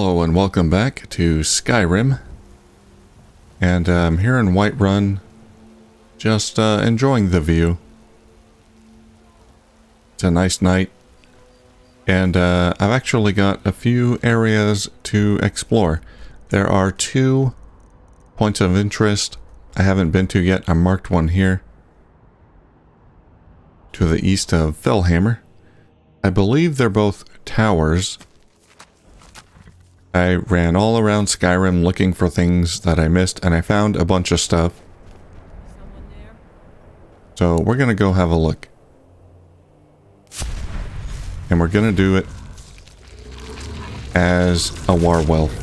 Hello and welcome back to Skyrim, and I'm here in Whiterun, just enjoying the view. It's a nice night, and I've actually got a few areas to explore. There are 2 points of interest I haven't been to yet. I marked one here, to the east of Fellhammer. I believe they're both towers. I ran all around Skyrim looking for things that I missed, and I found a bunch of stuff. So we're gonna go have a look. And we're gonna do it as a werewolf.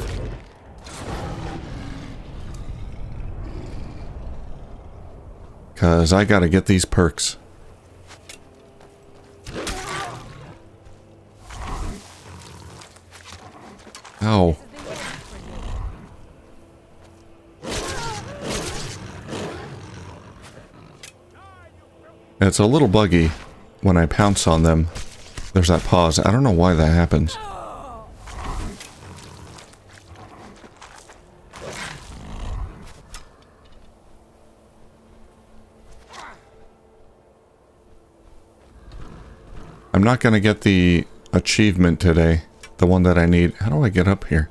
Cause I gotta get these perks. Ow. It's a little buggy when I pounce on them. There's that pause. I don't know why that happens. I'm not gonna get the achievement today. The one that I need. How do I get up here?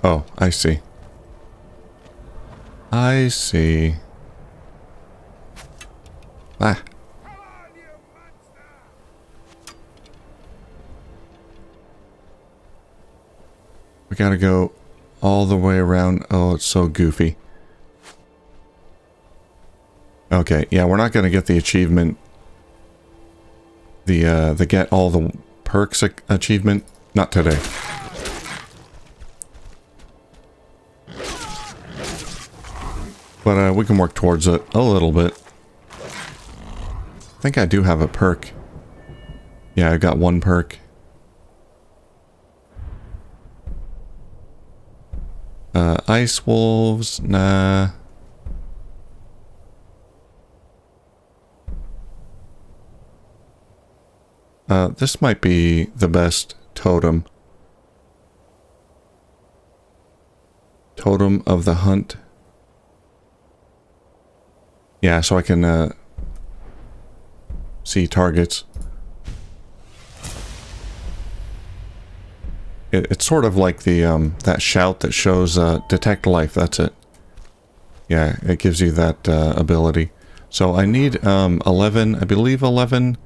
Oh, I see. I see. Ah. We gotta go all the way around. Oh, it's so goofy. Okay, yeah, we're not gonna get the achievement. The get all the perks achievement. Not today. But we can work towards it a little bit. I think I do have a perk. Yeah, I got 1 perk. Ice wolves, nah. This might be the best totem. Totem of the hunt. Yeah, so I can see targets. It's sort of like the that shout that shows detect life. That's it. Yeah, it gives you that ability. So I need 11, I believe 11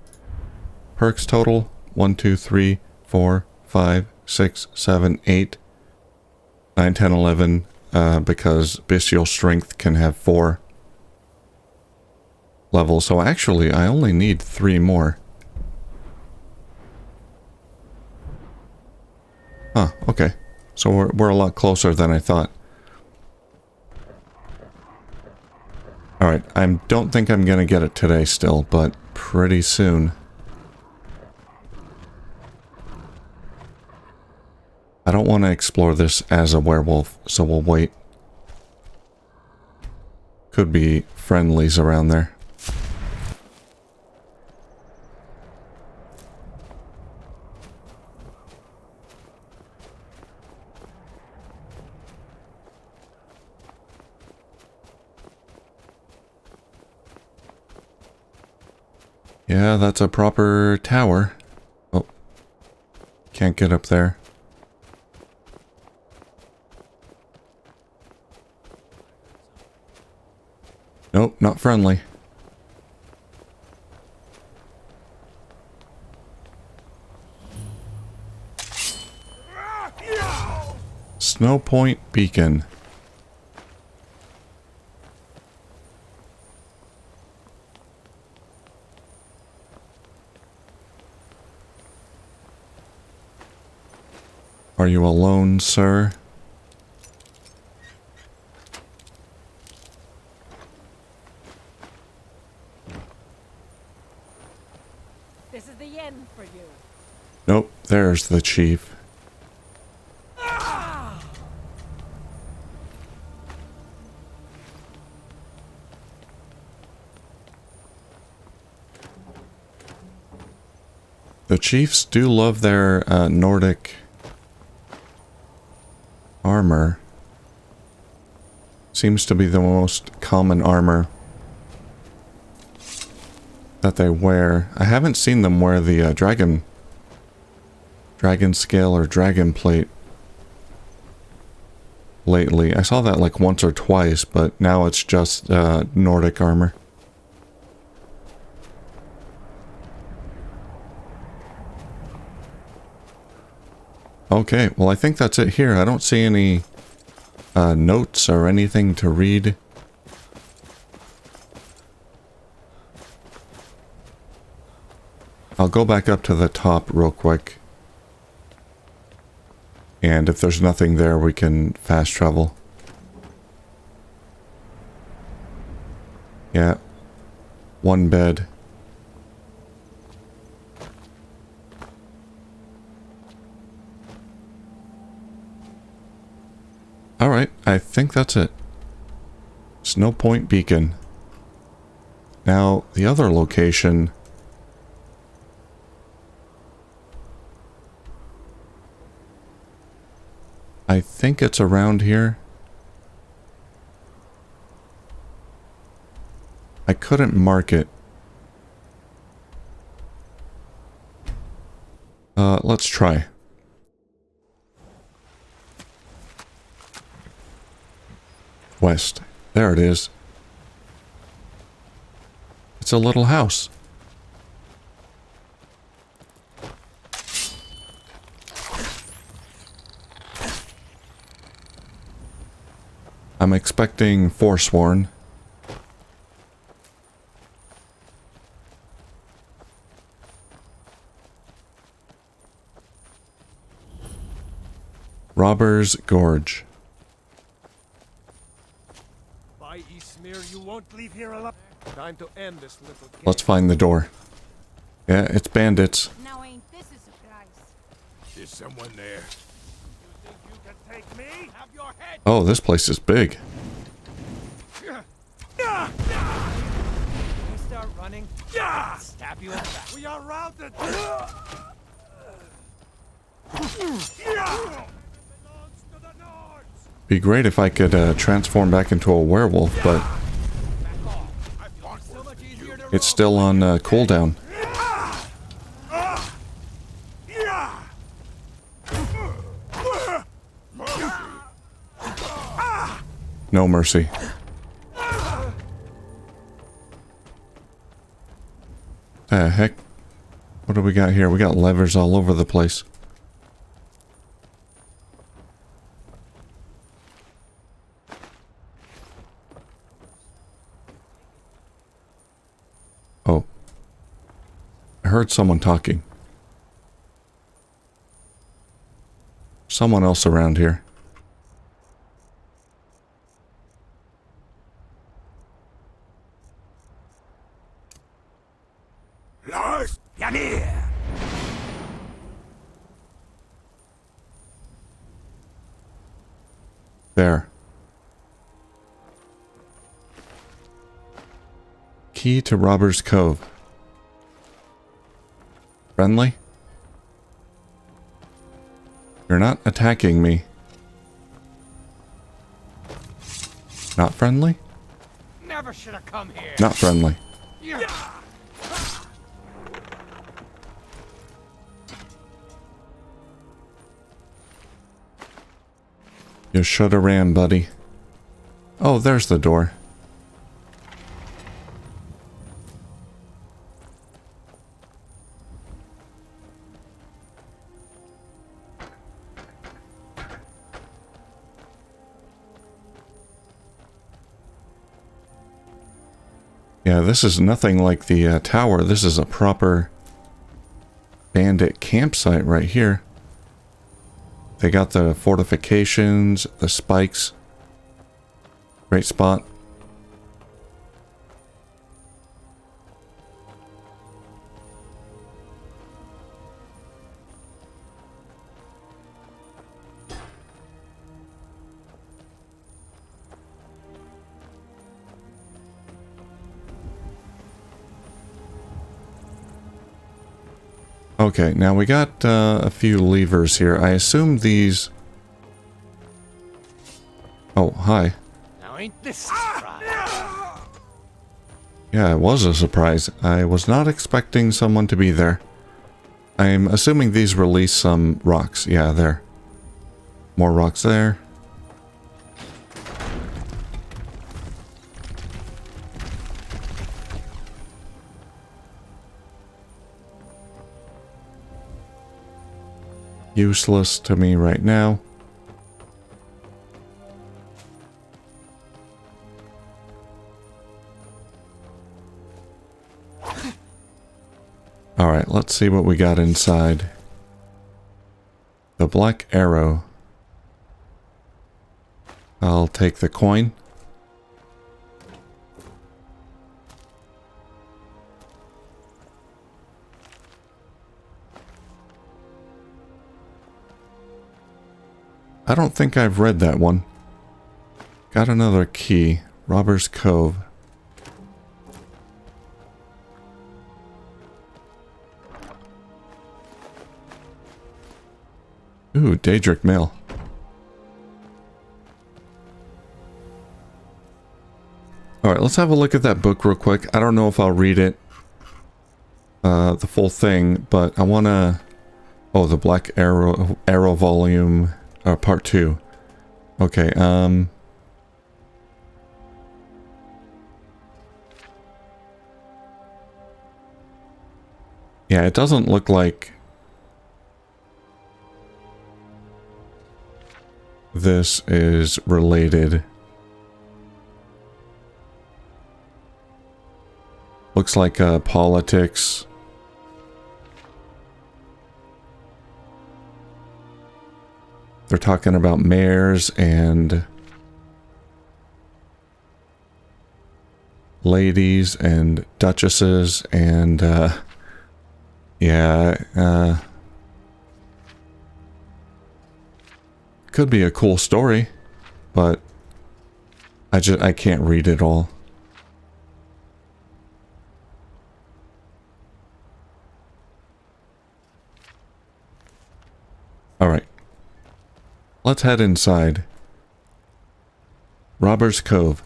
perks total. 1, 2, 3, 4, 5, 6, 7, 8, 9, 10, 11. Because bestial strength can have 4 levels. So actually, I only need 3 more. Huh, okay. So we're a lot closer than I thought. Alright, I don't think I'm gonna get it today still, but pretty soon. I don't want to explore this as a werewolf, so we'll wait. Could be friendlies around there. Yeah, that's a proper tower. Oh. Can't get up there. Nope, not friendly. Snow Point Beacon. Are you alone, sir? This is the end for you. Nope, there's the chief. The chiefs do love their Nordic armor. Seems to be the most common armor that they wear. I haven't seen them wear the Dragonscale or dragon plate lately. I saw that like once or twice, but now it's just Nordic armor. Okay, well I think that's it here. I don't see any notes or anything to read. I'll go back up to the top real quick. And if there's nothing there, we can fast travel. Yeah. One bed. Alright, I think that's it. Snow Point Beacon. Now, the other location... I think it's around here. I couldn't mark it. Let's try. West. There it is. It's a little house. I'm expecting Forsworn. Robber's Gorge. By Ismir, you won't leave here alive. Time to end this little game. Let's find the door. Yeah, it's bandits. Now ain't this a surprise? Is someone there? You think you can take me? Have your head. Oh, this place is big. You start running, Yeah! stab you in the back. We are routed. Be great if I could transform back into a werewolf, but it's still on cooldown. No mercy. The heck? What do we got here? We got levers all over the place. Oh. I heard someone talking. Someone else around here. Lars, Yanir. There. Key to Robber's Cove. Friendly? You're not attacking me. Not friendly? Never should have come here. Not friendly. You should have ran, buddy. Oh, there's the door. Yeah, this is nothing like the tower. This is a proper bandit campsite right here. They got the fortifications, the spikes. Great spot. Okay, now we got a few levers here. I assume these... Oh, hi. Now ain't this a surprise? Yeah, it was a surprise. I was not expecting someone to be there. I'm assuming these release some rocks. Yeah, there. More rocks there. Useless to me right now. Alright, let's see what we got inside. The black arrow. I'll take the coin. I don't think I've read that one. Got another key. Robber's Cove. Ooh, Daedric Mail. Alright, let's have a look at that book real quick. I don't know if I'll read it. The full thing, but I wanna... Oh, the Black Arrow volume... part 2. Okay, yeah, it doesn't look like this is related. Looks like politics. They're talking about mayors and ladies and duchesses and yeah, could be a cool story, but I can't read it all. All right. Let's head inside. Robber's Cove.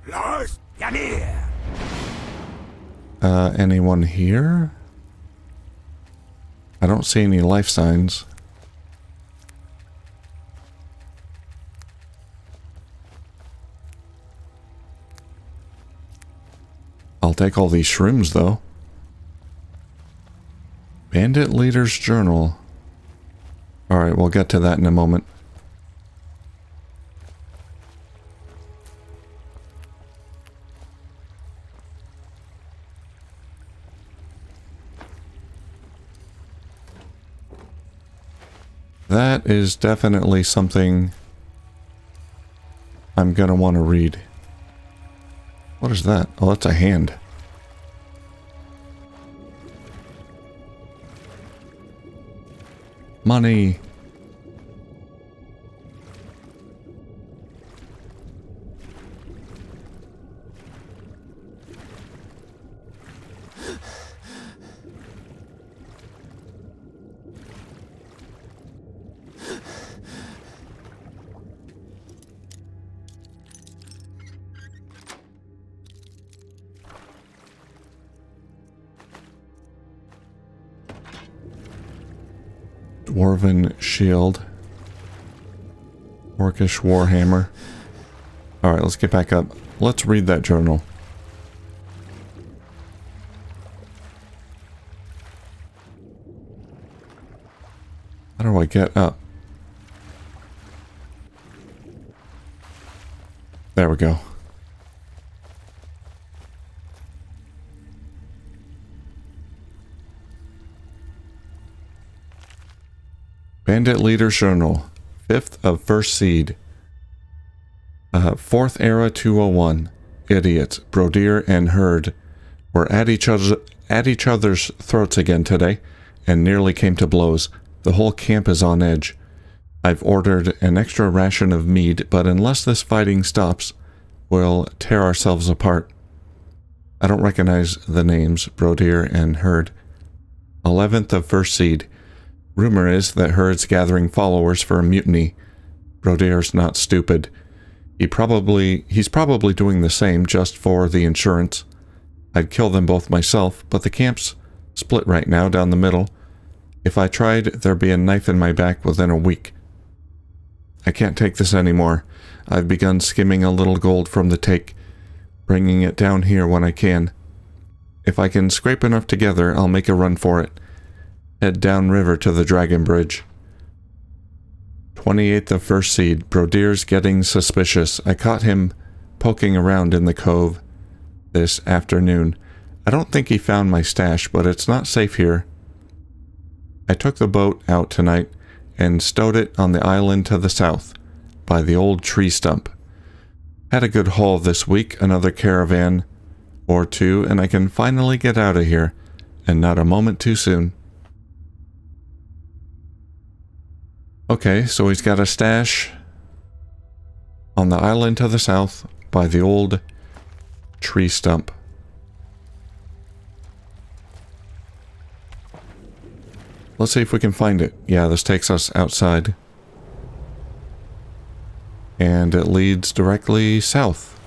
Lars, Yanir. Anyone here? I don't see any life signs. I'll take all these shrooms, though. Bandit Leader's Journal. Alright, we'll get to that in a moment. That is definitely something I'm gonna want to read. What is that? Oh, that's a hand. Money. Dwarven shield. Orcish warhammer. Alright, let's get back up. Let's read that journal. How do I get up? There we go. Bandit Leader Journal. 5th of 1st Seed. 4th Era 201. Idiots, Brodir and Herd were at each other's throats again today and nearly came to blows. The whole camp is on edge. I've ordered an extra ration of mead, but unless this fighting stops, we'll tear ourselves apart. I don't recognize the names, Brodir and Herd. 11th of First Seed. Rumor is that Herd's gathering followers for a mutiny. Brodir's not stupid. He's probably doing the same just for the insurance. I'd kill them both myself, but the camp's split right now down the middle. If I tried, there'd be a knife in my back within a week. I can't take this anymore. I've begun skimming a little gold from the take, bringing it down here when I can. If I can scrape enough together, I'll make a run for it. Head downriver to the Dragon Bridge. 28th of First Seed. Brodir's getting suspicious. I caught him poking around in the cove this afternoon. I don't think he found my stash, but it's not safe here. I took the boat out tonight and stowed it on the island to the south, by the old tree stump. Had a good haul this week, another caravan or two, and I can finally get out of here, and not a moment too soon. Okay, so he's got a stash on the island to the south by the old tree stump. Let's see if we can find it. Yeah, this takes us outside. And it leads directly south.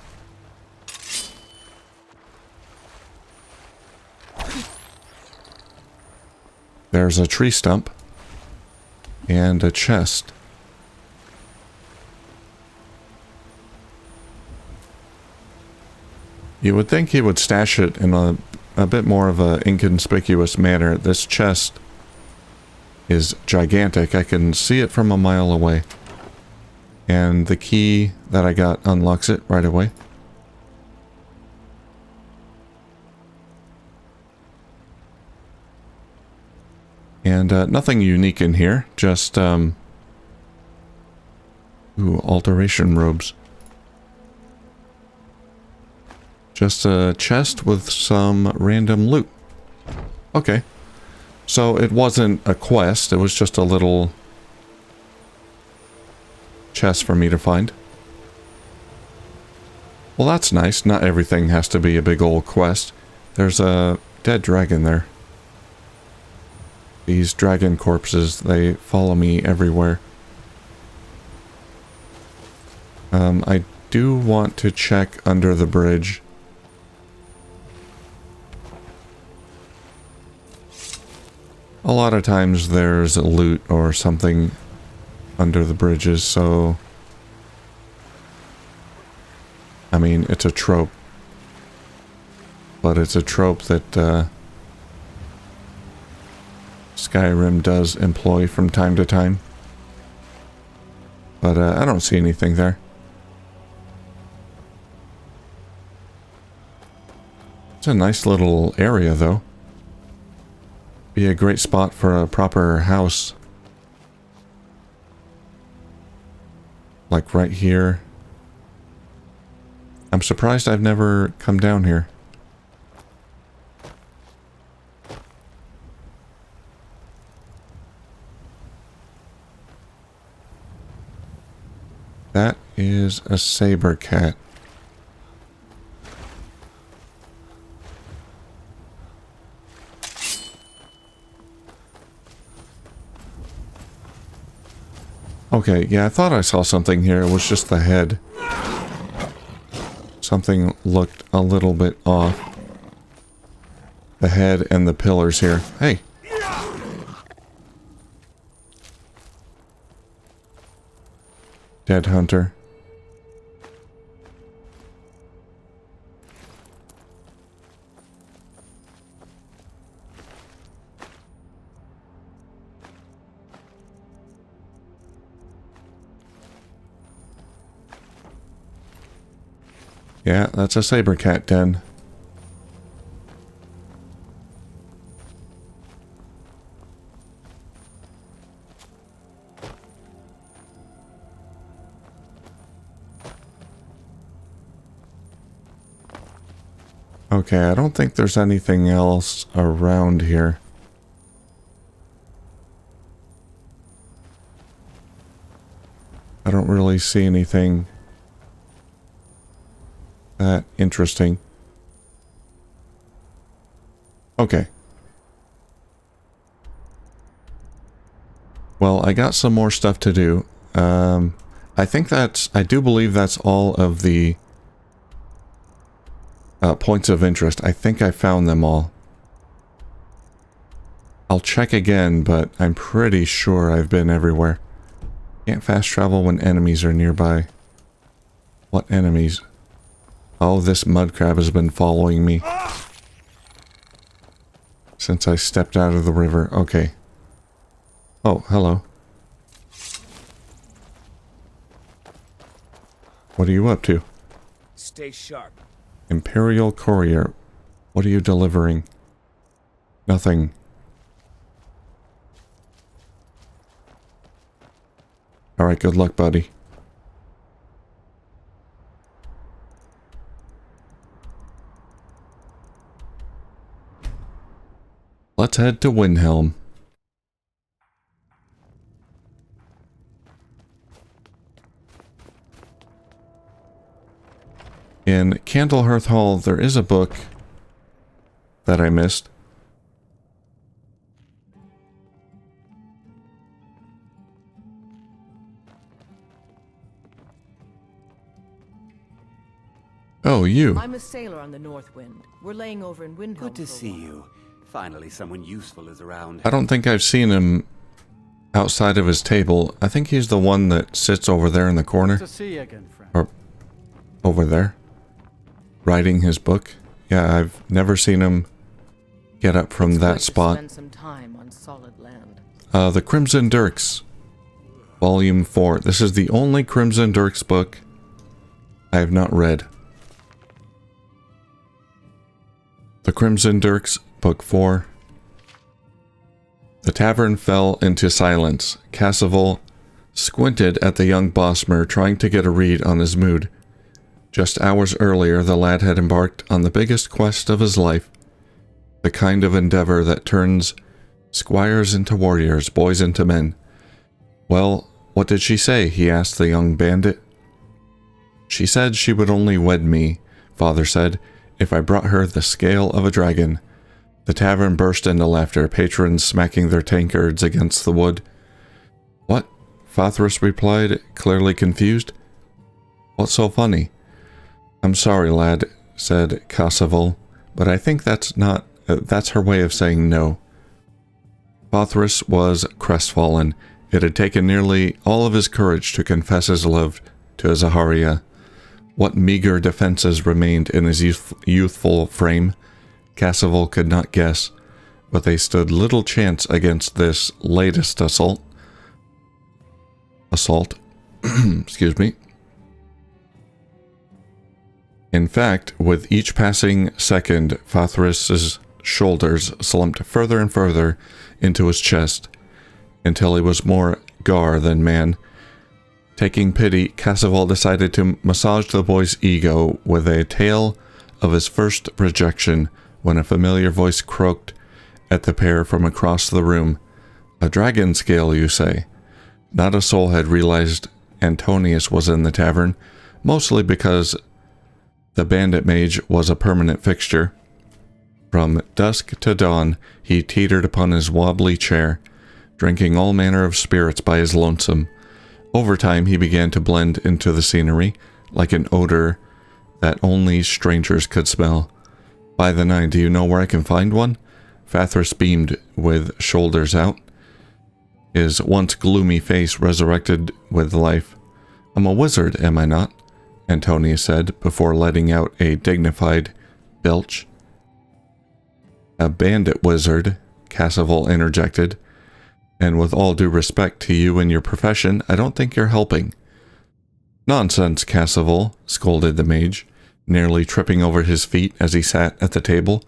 There's a tree stump. And a chest. You would think he would stash it in a bit more of an inconspicuous manner. This chest is gigantic. I can see it from a mile away. And the key that I got unlocks it right away. And nothing unique in here, just, ooh, alteration robes. Just a chest with some random loot. Okay. So it wasn't a quest, it was just a little chest for me to find. Well, that's nice. Not everything has to be a big old quest. There's a dead dragon there. These dragon corpses, they follow me everywhere. I do want to check under the bridge. A lot of times there's loot or something under the bridges, so... I mean, it's a trope. But it's a trope that, Skyrim does employ from time to time. But I don't see anything there. It's a nice little area though. Be a great spot for a proper house. Like right here. I'm surprised I've never come down here. That is a saber cat. Okay, yeah, I thought I saw something here. It was just the head. Something looked a little bit off. The head and the pillars here. Hey! Dead hunter. Yeah, that's a saber cat den. Okay, I don't think there's anything else around here. I don't really see anything that interesting. Okay. Well, I got some more stuff to do. I do believe that's all of the points of interest. I think I found them all. I'll check again, but I'm pretty sure I've been everywhere. Can't fast travel when enemies are nearby. What enemies? Oh, this mud crab has been following me since I stepped out of the river. Okay. Oh, hello. What are you up to? Stay sharp. Imperial Courier. What are you delivering? Nothing. Alright, good luck, buddy. Let's head to Windhelm. In Candlehearth Hall, there is a book that I missed. Oh, you. I'm a sailor on the North Wind. We're laying over in Windhelm. Good to see you. Finally, someone useful is around. I don't think I've seen him outside of his table. I think he's the one that sits over there in the corner. To see you again, friend. Or over there. Writing his book. Yeah, I've never seen him get up from that spot. Spend some time on solid land. The Crimson Dirks. Volume 4. This is the only Crimson Dirks book I have not read. The Crimson Dirks, Book 4. The tavern fell into silence. Cassavell squinted at the young Bosmer, trying to get a read on his mood. Just hours earlier, the lad had embarked on the biggest quest of his life. The kind of endeavor that turns squires into warriors, boys into men. Well, what did she say? He asked the young bandit. She said she would only wed me, father said, if I brought her the scale of a dragon. The tavern burst into laughter, patrons smacking their tankards against the wood. What? Fathras replied, clearly confused. What's so funny? I'm sorry, lad, said Cassavell, but I think that's her way of saying no. Fathras was crestfallen. It had taken nearly all of his courage to confess his love to Zaharia. What meager defenses remained in his youthful frame, Cassavell could not guess, but they stood little chance against this latest assault. Excuse me. In fact, with each passing second, Fathras's shoulders slumped further and further into his chest, until he was more gar than man. Taking pity, Cassavell decided to massage the boy's ego with a tale of his first rejection when a familiar voice croaked at the pair from across the room. A Dragonscale, you say? Not a soul had realized Antonius was in the tavern, mostly because the bandit mage was a permanent fixture. From dusk to dawn, he teetered upon his wobbly chair, drinking all manner of spirits by his lonesome. Over time, he began to blend into the scenery, like an odor that only strangers could smell. By the night, do you know where I can find one? Fathras beamed with shoulders out, his once gloomy face resurrected with life. I'm a wizard, am I not? Antonius said, before letting out a dignified belch. A bandit wizard, Cassavell interjected. And with all due respect to you and your profession, I don't think you're helping. Nonsense, Cassavell, scolded the mage, nearly tripping over his feet as he sat at the table.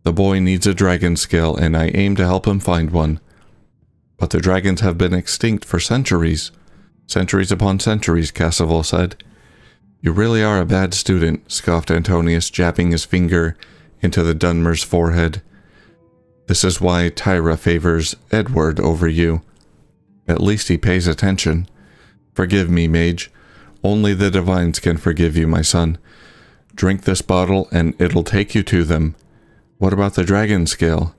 The boy needs a Dragonscale, and I aim to help him find one. But the dragons have been extinct for centuries. Centuries upon centuries, Cassavell said. You really are a bad student, scoffed Antonius, jabbing his finger into the Dunmer's forehead. This is why Tyra favors Edward over you. At least he pays attention. Forgive me, mage. Only the divines can forgive you, my son. Drink this bottle and it'll take you to them. What about the Dragonscale?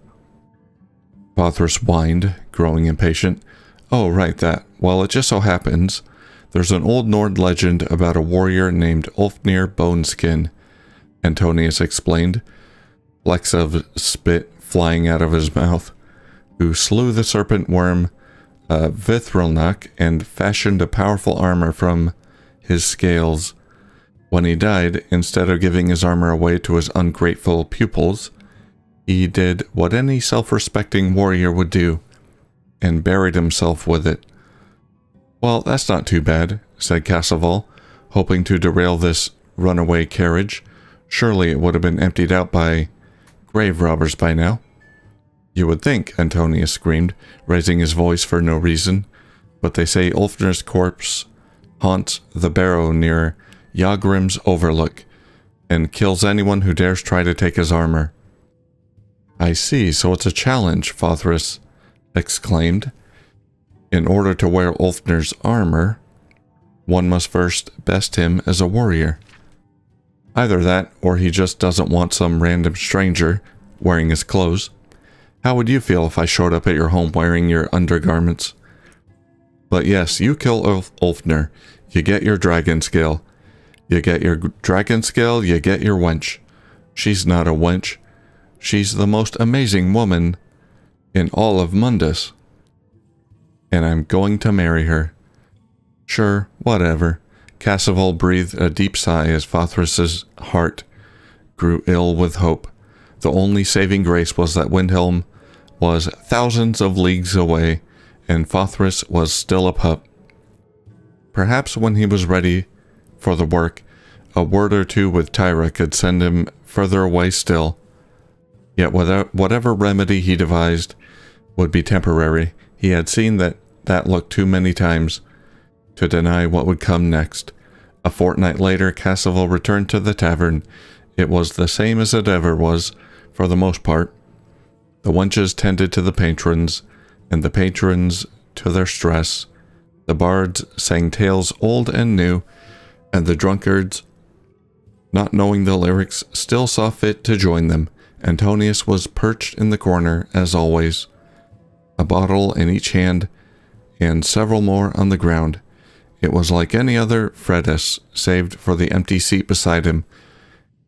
Fothris whined, growing impatient. Oh, right, that. Well, it just so happens there's an old Nord legend about a warrior named Ulfnir Boneskin, Antonius explained, flecks of spit flying out of his mouth, who slew the serpent worm Vithrilnak and fashioned a powerful armor from his scales. When he died, instead of giving his armor away to his ungrateful pupils, he did what any self-respecting warrior would do, and buried himself with it. Well, that's not too bad, said Casseval, hoping to derail this runaway carriage. Surely it would have been emptied out by grave robbers by now. You would think, Antonius screamed, raising his voice for no reason, but they say Ulfnir's corpse haunts the barrow near Yagrim's Overlook, and kills anyone who dares try to take his armor. I see, so it's a challenge, Fothris exclaimed. In order to wear Ulfnir's armor, one must first best him as a warrior. Either that, or he just doesn't want some random stranger wearing his clothes. How would you feel if I showed up at your home wearing your undergarments? But yes, you kill Ulfnir, you get your Dragonscale. You get your Dragonscale, you get your wench. She's not a wench. She's the most amazing woman in all of Mundus. And I'm going to marry her. Sure, whatever. Casseval breathed a deep sigh as Fothris's heart grew ill with hope. The only saving grace was that Windhelm was thousands of leagues away, and Fothris was still a pup. Perhaps when he was ready for the work, a word or two with Tyra could send him further away still. Yet whatever remedy he devised would be temporary. He had seen that look too many times to deny what would come next. A fortnight later, Casseval returned to the tavern. It was the same as it ever was, for the most part. The wenches tended to the patrons, and the patrons to their stress. The bards sang tales old and new, and the drunkards, not knowing the lyrics, still saw fit to join them. Antonius was perched in the corner, as always, a bottle in each hand, and several more on the ground. It was like any other Fredus, saved for the empty seat beside him.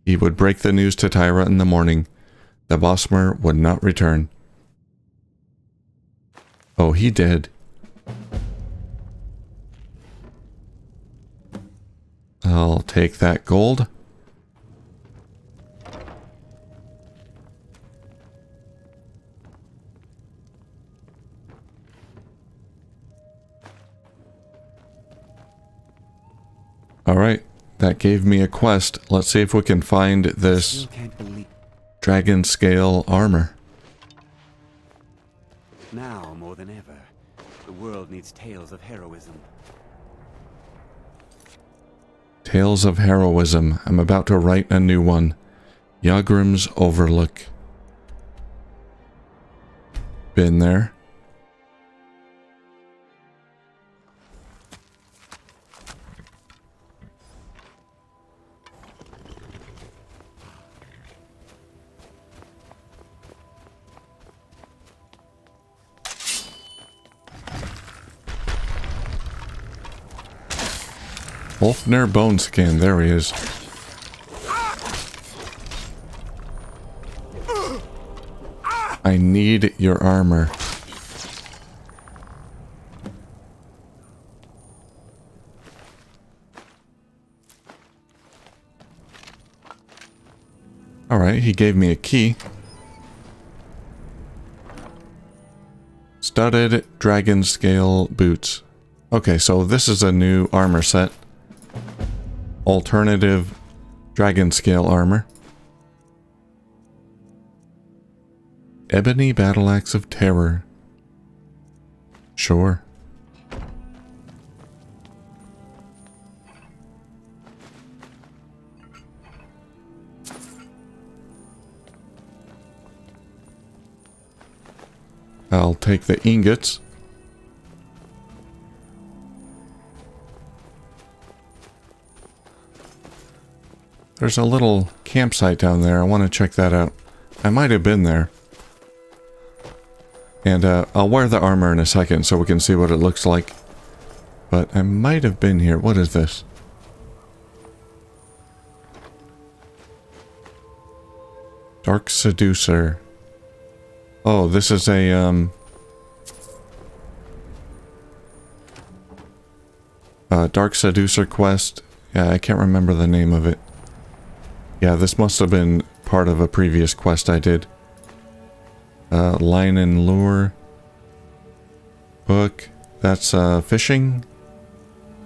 He would break the news to Tyra in the morning. The Bosmer would not return. Oh, he did. I'll take that gold. Alright, that gave me a quest. Let's see if we can find this Dragonscale armor. Now more than ever, the world needs tales of heroism. Tales of heroism. I'm about to write a new one. Yagrim's Overlook. Been there. Ulfnir Boneskin, there he is. I need your armor. Alright, he gave me a key. Studded Dragonscale boots. Okay, so this is a new armor set. Alternative Dragonscale armor. Ebony Battle Axe of Terror. Sure. I'll take the ingots. There's a little campsite down there. I want to check that out. I might have been there. And I'll wear the armor in a second so we can see what it looks like. But I might have been here. What is this? Dark Seducer. Oh, this is a, Dark Seducer quest. Yeah, I can't remember the name of it. Yeah, this must have been part of a previous quest I did. Line and Lure. Book. That's a fishing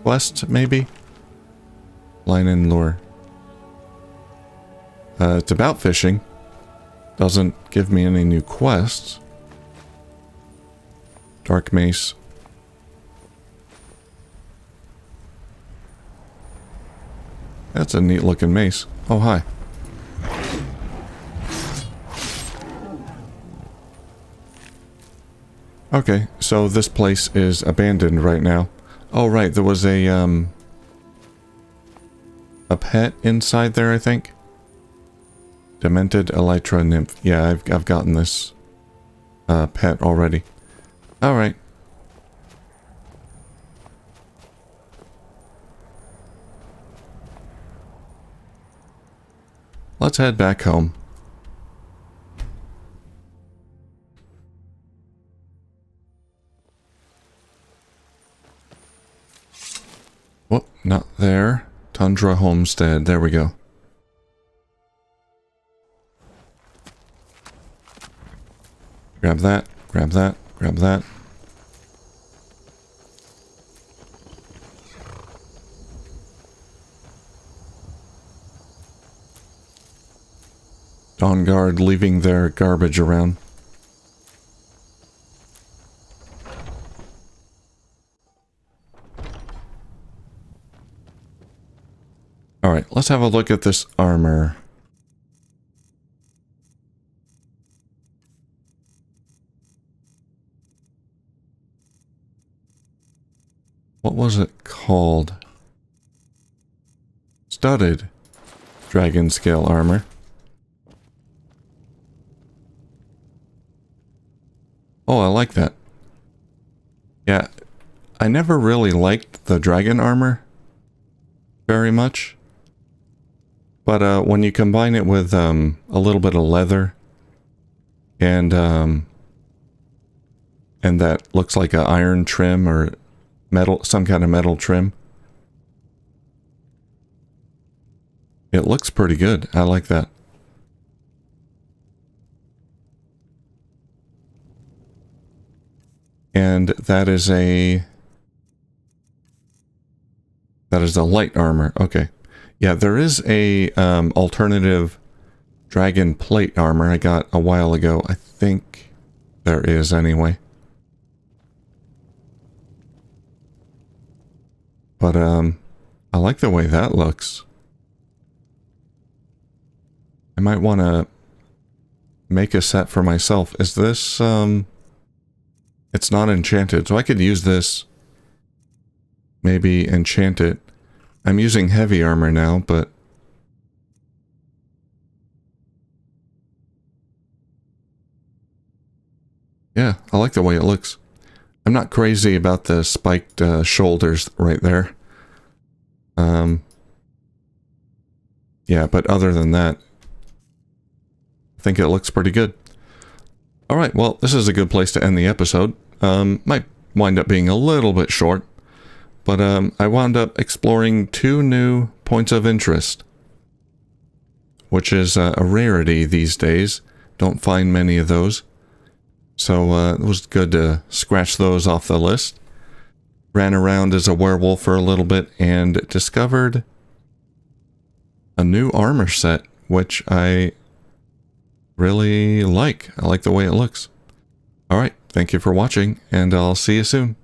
quest, maybe? Line and Lure. It's about fishing. Doesn't give me any new quests. Dark Mace. That's a neat looking mace. Oh, hi. Okay, so this place is abandoned right now. Oh, right, there was a pet inside there, I think. Demented Elytra Nymph. Yeah, I've gotten this pet already. Alright. Let's head back home. Whoop, not there. Tundra Homestead. There we go. Grab that, grab that, grab that. Dawn Guard leaving their garbage around. Alright, let's have a look at this armor. What was it called? Studded Dragonscale armor. Oh, I like that. Yeah, I never really liked the dragon armor very much. But when you combine it with a little bit of leather and that looks like an iron trim or metal, some kind of metal trim, it looks pretty good. I like that. And that is a light armor. Okay. Yeah, there is a alternative dragon plate armor I got a while ago. I think there is anyway. But I like the way that looks. I might want to make a set for myself. Is this it's not enchanted, so I could use this. Maybe enchant it. I'm using heavy armor now, but yeah, I like the way it looks. I'm not crazy about the spiked shoulders right there. Yeah, but other than that, I think it looks pretty good. Alright, well, this is a good place to end the episode. Might wind up being a little bit short, but I wound up exploring 2 new points of interest, which is a rarity these days. Don't find many of those. So it was good to scratch those off the list. Ran around as a werewolf for a little bit and discovered a new armor set, which I really like. I like the way it looks. Alright, thank you for watching, and I'll see you soon.